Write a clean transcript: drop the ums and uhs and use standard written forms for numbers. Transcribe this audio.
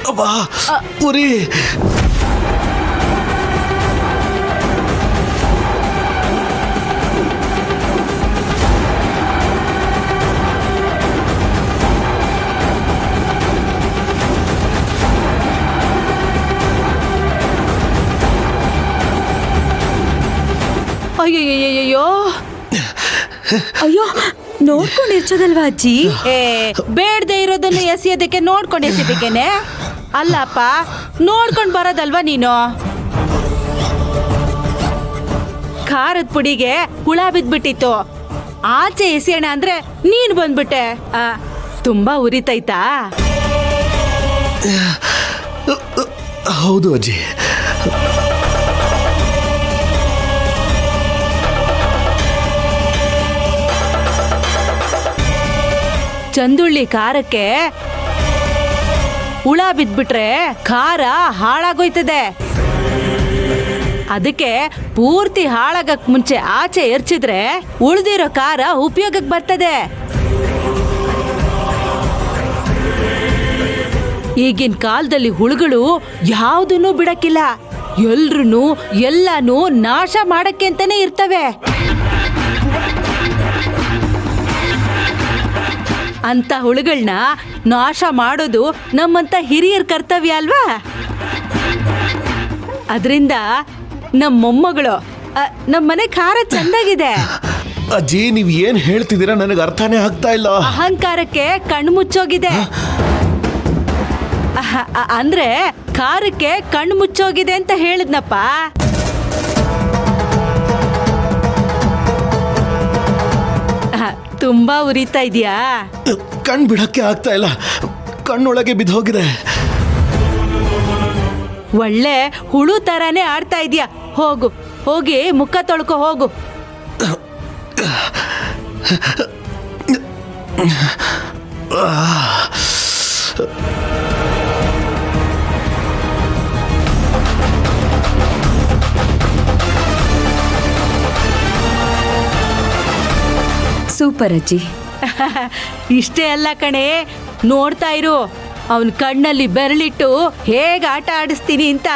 ಅಬ್ಬಾ ಉರಿ. ಅಯ್ಯಯ್ಯಯ್ಯೋ, ಅಯ್ಯೋ ನೋಡ್ಕೊಂಡಿರ್ಸೋದಲ್ವಾ ಅಜ್ಜಿ? ಬೇಡದೆ ಇರೋದನ್ನ ಎಸೆಯೋದಕ್ಕೆ ನೋಡ್ಕೊಂಡು ಎಸಿಬೇಕೇನೆ? ಅಲ್ಲಪ್ಪ, ನೋಡ್ಕೊಂಡು ಬರೋದಲ್ವಾ ನೀನು? ಖಾರದ ಪುಡಿಗೆ ಹುಳ ಬಿದ್ಬಿಟ್ಟಿತ್ತು, ಆಚೆ ಎಸೆಯೋಣ ಅಂದ್ರೆ ನೀನ್ ಬಂದ್ಬಿಟ್ಟೆ. ತುಂಬಾ ಉರಿತೈತಾ? ಹೌದು ಅಜ್ಜಿ. ಚಂದುಳ್ಳಿ ಖಾರಕ್ಕೆ ಹುಳ ಬಿದ್ಬಿಟ್ರೆ ಖಾರ ಹಾಳಾಗೋಯ್ತದೆ. ಅದಕ್ಕೆ ಪೂರ್ತಿ ಹಾಳಾಗಕ್ ಮುಂಚೆ ಆಚೆ ಎರ್ಚಿದ್ರೆ ಉಳ್ದಿರೋ ಖಾರ ಉಪಯೋಗಕ್ಕೆ ಬರ್ತದೆ. ಈಗಿನ ಕಾಲದಲ್ಲಿ ಹುಳುಗಳು ಯಾವುದನ್ನೂ ಬಿಡಕ್ಕಿಲ್ಲ, ಎಲ್ರೂ ಎಲ್ಲಾನು ನಾಶ ಮಾಡಕ್ಕೆ ಅಂತಾನೆ ಇರ್ತವೆ. ಅಂತ ಹುಳುಗಳನ್ನ ನಾಶ ಮಾಡೋದು ನಮ್ಮಂತ ಹಿರಿಯರ ಕರ್ತವ್ಯ ಅಲ್ವಾ? ಅದರಿಂದ ನಮ್ಮ ಮೊಮ್ಮಗಳು ನಮ್ಮನೆ ಖಾರ ಚಂದಾಗಿದೆ. ಅಜ್ಜಿ, ನೀವ್ ಏನ್ ಹೇಳ್ತಿದ್ದೀರಾ ನನಗೆ ಅರ್ಥನೇ ಆಗ್ತಾ ಇಲ್ಲ. ಅಹಂಕಾರಕ್ಕೆ ಕಣ್ಣು ಮುಚ್ಚೋಗಿದೆ. ಅಂದ್ರೆ ಖಾರಕ್ಕೆ ಕಣ್ಣು ಮುಚ್ಚೋಗಿದೆ ಅಂತ ಹೇಳಿದ್ನಪ್ಪ. ತುಂಬಾ ಉರಿತಾ ಇದೆಯಾ? ಕಣ್ ಬಿಡಕ್ಕೆ ಆಗ್ತಾ ಇಲ್ಲ, ಕಣ್ಣೊಳಗೆ ಬಿದ್ದೋಗಿದೆ. ಒಳ್ಳೆ ಹುಳು ತರಾನೇ ಆಡ್ತಾ ಇದೀಯ. ಹೋಗು, ಹೋಗಿ ಮುಖ ತೊಳ್ಕೊ ಹೋಗು. ಸೂಪರ್ ಅಜ್ಜಿ. ಇಷ್ಟೇ ಅಲ್ಲ ಕಣೆ, ನೋಡ್ತಾ ಇರು ಅವನ್ ಕಣ್ಣಲ್ಲಿ ಬೆರಳಿಟ್ಟು ಹೇಗೆ ಆಟ ಆಡಿಸ್ತೀನಿ ಅಂತ.